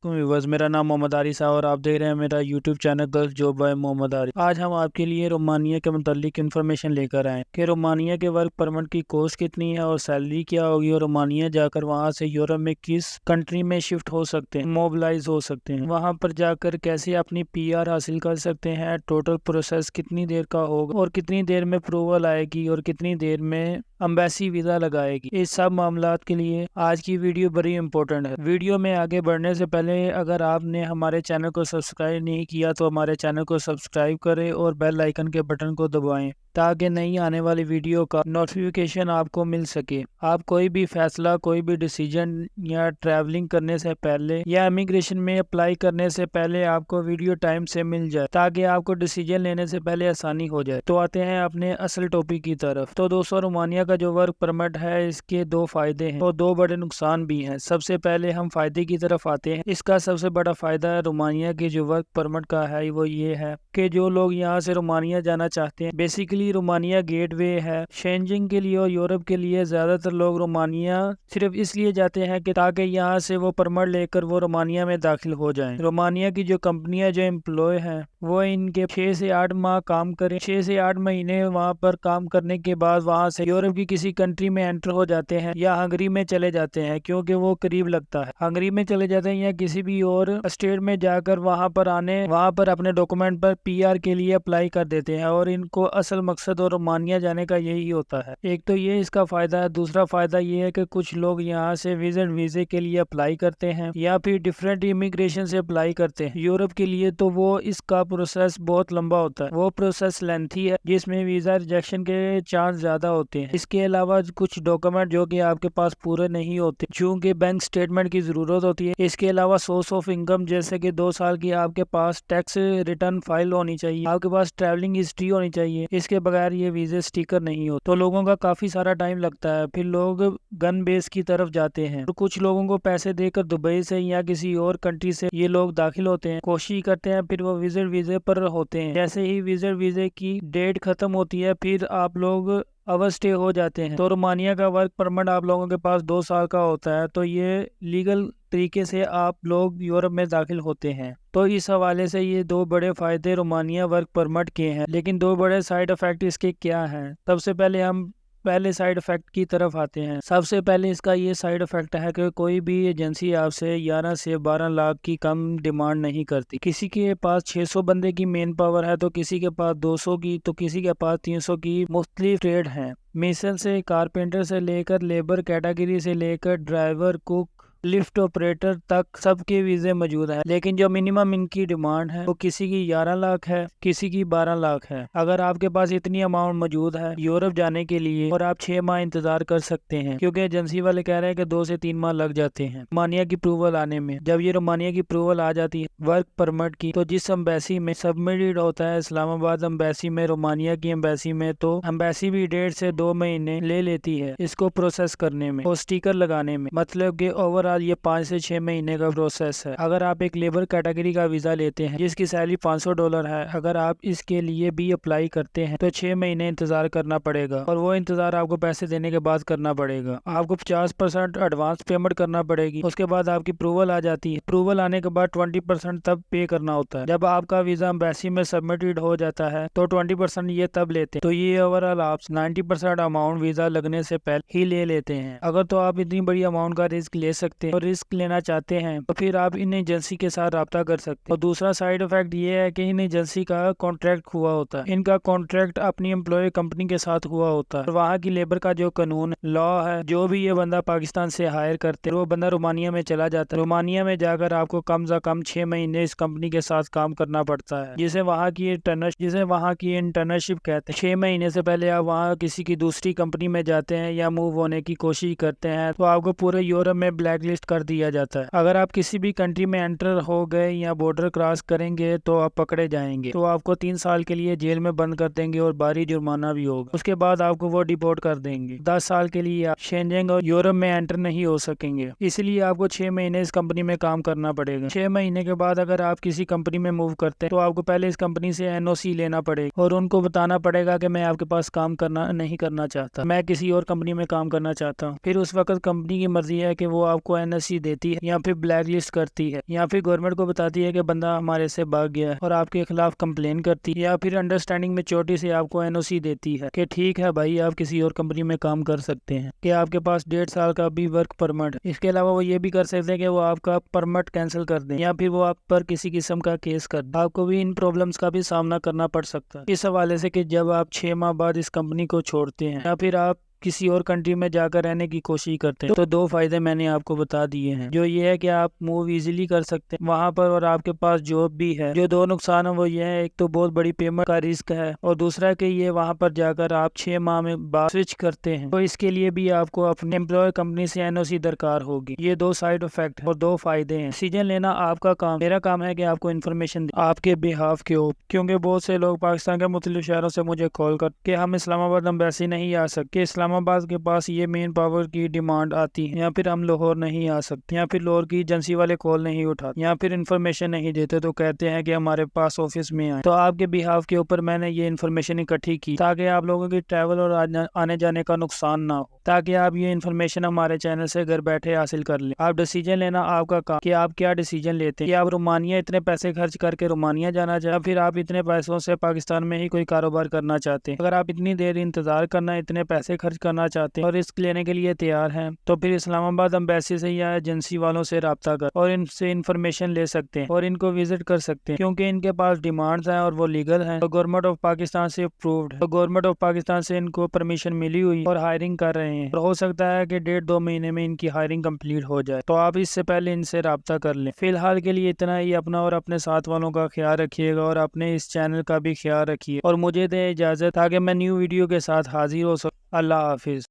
Viewers, मेरा नाम मोहम्मद आरिस है और आप देख रहे हैं मेरा YouTube channel gulf job by Mohammad Aris. आज हम आपके लिए रोमानिया के मुतालिक इन्फॉर्मेशन लेकर आए कि रोमानिया के वर्क परमिट की कॉस्ट कितनी है और सैलरी क्या होगी, और रोमानिया जाकर वहां से यूरोप में किस कंट्री में शिफ्ट हो सकते हैं, मोबिलाइज हो सकते हैं, वहां पर जाकर कैसे अपनी PR हासिल कर सकते हैं, टोटल प्रोसेस कितनी देर का होगा और कितनी देर में अप्रूवल आएगी और कितनी देर में एम्बेसी वीजा लगाएगी। इस सब मामलात के लिए आज की वीडियो बड़ी इंपॉर्टेंट है। वीडियो में आगे बढ़ने से पहले अगर आपने हमारे चैनल को सब्सक्राइब नहीं किया तो हमारे चैनल को सब्सक्राइब करें और बेल आइकन के बटन को दबाएं ताकि नई आने वाली वीडियो का नोटिफिकेशन आपको मिल सके। आप कोई भी फैसला, कोई भी डिसीजन या ट्रैवलिंग करने से पहले या इमिग्रेशन में अप्लाई करने से पहले आपको वीडियो टाइम से मिल जाए ताकि आपको डिसीजन लेने से पहले आसानी हो जाए। तो आते हैं अपने असल टॉपिक की तरफ। तो दोस्तों, रोमानिया का जो वर्क परमिट है इसके दो फायदे हैं और दो बड़े नुकसान भी हैं। सबसे पहले हम फायदे की तरफ आते हैं। इसका सबसे बड़ा फायदा है रोमानिया के जो वर्क परमिट का है वो ये है कि जो लोग यहाँ से रोमानिया जाना चाहते हैं, बेसिकली रोमानिया गेटवे है शेंजन के लिए और यूरोप के लिए। ज्यादातर लोग रोमानिया सिर्फ इसलिए जाते हैं कि ताकि यहाँ से वो परमिट लेकर वो रोमानिया में दाखिल हो जाएं। रोमानिया की जो कंपनियां जो एम्प्लॉय हैं वो इनके 6 से 8 माह काम करें, 6 से 8 महीने वहाँ पर काम करने के बाद वहाँ से यूरोप की किसी कंट्री में एंटर हो जाते हैं या हंगरी में चले जाते हैं क्योंकि वो करीब लगता है। हंगरी में चले जाते हैं या किसी भी और स्टेट में जाकर वहाँ पर अपने डॉक्यूमेंट पर PR के लिए अप्लाई कर देते हैं और इनको असल मकसद और रोमानिया जाने का यही होता है। एक तो ये इसका फायदा है। दूसरा फायदा ये है कि कुछ लोग यहाँ से विजिट वीजे के लिए अप्लाई करते हैं या फिर डिफरेंट इमिग्रेशन से अप्लाई करते हैं यूरोप के लिए, तो वो इसका प्रोसेस बहुत लंबा होता है। वो प्रोसेस लेंथी है जिसमें वीजा रिजेक्शन के चांस ज्यादा होते हैं। इसके अलावा कुछ डॉक्यूमेंट जो कि आपके पास पूरे नहीं होते, चूंकि बैंक स्टेटमेंट की जरूरत होती है। इसके अलावा सोर्स ऑफ इनकम जैसे कि 2 साल की आपके पास टैक्स रिटर्न फाइल होनी चाहिए, आपके पास ट्रैवलिंग हिस्ट्री होनी चाहिए। इसके बगैर ये वीजे स्टिकर नहीं हो, तो लोगों का काफी सारा टाइम लगता है। फिर लोग गन बेस की तरफ जाते हैं और कुछ लोगों को पैसे देकर दुबई से या किसी और कंट्री से ये लोग दाखिल होते हैं, कोशिश करते हैं, फिर वो विजिट वीजे पर होते हैं। जैसे ही विजिट वीजे की डेट खत्म होती है फिर आप लोग ओवर स्टे हो जाते हैं। तो रोमानिया का वर्क परमिट आप लोगों के पास 2 साल का होता है, तो ये लीगल तरीके से आप लोग यूरोप में दाखिल होते हैं। तो इस हवाले से ये दो बड़े फायदे रोमानिया वर्क परमिट के हैं। लेकिन दो बड़े साइड इफेक्ट इसके क्या हैं? सबसे पहले हम पहले साइड इफेक्ट की तरफ आते हैं। सबसे पहले इसका ये साइड इफेक्ट है कि कोई भी एजेंसी आपसे 11 से 12 लाख की कम डिमांड नहीं करती। किसी के पास 600 बंदे की मेन पावर है तो किसी के पास 200 की, तो किसी के पास 300 की। मुख्तलिफ ट्रेड हैं, मेसन से कारपेंटर से लेकर लेबर कैटेगरी से लेकर ड्राइवर, कुक, लिफ्ट ऑपरेटर तक सबके वीजे मौजूद हैं। लेकिन जो मिनिमम इनकी डिमांड है वो किसी की 11 लाख है, किसी की 12 लाख है। अगर आपके पास इतनी अमाउंट मौजूद है यूरोप जाने के लिए और आप 6 माह इंतजार कर सकते हैं, क्योंकि एजेंसी वाले कह रहे हैं कि 2 से 3 माह लग जाते हैं रोमानिया की अप्रूवल आने में। जब ये रोमानिया की अप्रूवल आ जाती है वर्क परमिट की, तो जिस एम्बेसी में सबमिटेड होता है, इस्लामाबाद एम्बेसी में, रोमानिया की एम्बेसी में, तो एम्बेसी भी 1.5 से 2 महीने ले लेती है इसको प्रोसेस करने में और स्टिकर लगाने में। मतलब कि ओवरऑल ये 5 से 6 महीने का प्रोसेस है। अगर आप एक लेबर कैटेगरी का वीजा लेते हैं जिसकी सैलरी $500 है, अगर आप इसके लिए भी अप्लाई करते हैं तो 6 महीने इंतजार करना पड़ेगा और वो इंतजार आपको पैसे देने के बाद करना पड़ेगा। आपको 50% एडवांस पेमेंट करना पड़ेगी। उसके बाद आपकी अप्रूवल आ जाती है। अप्रूवल आने के बाद 20% तब पे करना होता है। जब आपका वीजा एम्बेसी में सबमिटेड हो जाता है तो 20% ये तब लेते हैं। तो ये ओवरऑल आप 90% अमाउंट वीजा लगने से पहले ही ले लेते हैं। अगर तो आप इतनी बड़ी अमाउंट का रिस्क ले सकते हैं और रिस्क लेना चाहते हैं तो फिर आप इन एजेंसी के साथ राब्ता कर सकते हैं। और दूसरा साइड इफेक्ट ये है कि इन एजेंसी का कॉन्ट्रैक्ट हुआ होता है। इनका कॉन्ट्रैक्ट अपनी एम्प्लॉय कंपनी के साथ हुआ होता है और वहाँ की लेबर का जो कानून लॉ है, जो भी ये बंदा पाकिस्तान से हायर करते हैं वो बंदा रोमानिया में चला जाता है। रोमानिया में जाकर आपको कम से कम 6 महीने इस कंपनी के साथ काम करना पड़ता है, जिसे वहाँ की इंटर्नशिप कहते हैं। 6 महीने से पहले आप वहाँ किसी की दूसरी कंपनी में जाते हैं या मूव होने की कोशिश करते हैं तो आपको पूरे यूरोप में ब्लैक लिस्ट कर दिया जाता है। अगर आप किसी भी कंट्री में एंटर हो गए या बॉर्डर क्रॉस करेंगे तो आप पकड़े जाएंगे, तो आपको 3 साल के लिए जेल में बंद कर देंगे और भारी जुर्माना भी होगा। उसके बाद आपको वो डिपोर्ट कर देंगे। 10 साल के लिए आप शेंजन और यूरोप में एंटर नहीं हो सकेंगे। इसलिए आपको 6 महीने इस कंपनी में काम करना पड़ेगा। 6 महीने के बाद अगर आप किसी कंपनी में मूव करते हैं तो आपको पहले इस कंपनी से NOC लेना पड़ेगा और उनको बताना पड़ेगा कि मैं आपके पास काम नहीं करना चाहता, मैं किसी और कंपनी में काम करना चाहता हूँ। फिर उस वक्त कंपनी की मर्जी है कि वो आपको NOC देती है या फिर ब्लैक लिस्ट करती है या फिर गवर्नमेंट को बताती है कि बंदा हमारे से भाग गया है और आपके खिलाफ कंप्लेन करती है, या फिर अंडरस्टैंडिंग मेच्योरिटी से आपको NOC देती है कि ठीक है भाई आप किसी और कंपनी में काम कर सकते हैं, कि आपके पास 1.5 साल का भी वर्क परमिट है। इसके अलावा वो ये भी कर सकते हैं कि वो आपका परमिट कैंसिल कर दें या फिर वो आप पर किसी किस्म का केस कर दें। आपको भी इन प्रॉब्लम्स का भी सामना करना पड़ सकता है इस हवाले से कि जब आप 6 माह बाद इस कंपनी को छोड़ते हैं या फिर आप किसी और कंट्री में जाकर रहने की कोशिश करते हैं। तो 2 फायदे मैंने आपको बता दिए हैं, जो ये है कि आप मूव इजीली कर सकते हैं वहां पर और आपके पास जॉब भी है। जो 2 नुकसान है वो ये है, एक तो बहुत बड़ी पेमेंट का रिस्क है और दूसरा कि ये वहां पर जाकर आप 6 माह में बाद स्विच करते हैं तो इसके लिए भी आपको अपने एम्प्लॉयर कंपनी से NOC दरकार होगी। ये 2 साइड इफेक्ट और 2 फायदे हैं। डिसीजन लेना आपका काम, मेरा काम है कि आपको इन्फॉर्मेशन आपके बिहाफ के हो, क्योंकि बहुत से लोग पाकिस्तान के मुख्तलिफ शहरों से मुझे कॉल कर के हम इस्लामाबाद एम्बेसी नहीं आ सकते, इस्लामाबाद के पास ये मेन पावर की डिमांड आती है, या फिर हम लाहौर नहीं आ सकते, या फिर लाहौर की एजेंसी वाले कॉल नहीं उठाते, या फिर इन्फॉर्मेशन नहीं देते तो कहते हैं कि हमारे पास ऑफिस में आए। तो आपके बिहाफ के ऊपर मैंने ये इन्फॉर्मेशन इकट्ठी की ताकि आप लोगों की ट्रैवल और आने जाने का नुकसान ना हो, ताकि आप ये इन्फॉर्मेशन हमारे चैनल से घर बैठे हासिल कर लें। आप डिसीजन लेना आपका काम कि आप क्या डिसीजन लेते हैं, कि आप रोमानिया इतने पैसे खर्च करके रोमानिया जाना चाहते हैं, फिर आप इतने पैसों से पाकिस्तान में ही कोई कारोबार करना चाहते हैं। अगर आप इतनी देर इंतजार करना, इतने पैसे खर्च करना चाहते हैं और रिस्क लेने के लिए तैयार हैं, तो फिर इस्लामाबाद एम्बेसी से या एजेंसी वालों से रब्ता कर और इनसे इन्फॉर्मेशन ले सकते हैं और इनको विजिट कर सकते हैं, क्योंकि इनके पास डिमांड्स हैं और वो लीगल हैं, तो गवर्नमेंट ऑफ पाकिस्तान से अप्रूव्ड है, तो गवर्नमेंट ऑफ पाकिस्तान से इनको परमिशन मिली हुई और हायरिंग कर रहे हैं। और हो सकता है कि 1.5-2 महीने में इनकी हायरिंग कंप्लीट हो जाए, तो आप इससे पहले इनसे रब्ता कर लें। फिलहाल के लिए इतना ही। अपना और अपने साथ वालों का ख्याल रखिएगा और अपने इस चैनल का भी ख्याल रखिए और मुझे दें इजाजत ताकि मैं न्यू वीडियो के साथ हाजिर हो सकूं। अल्लाह हाफिज।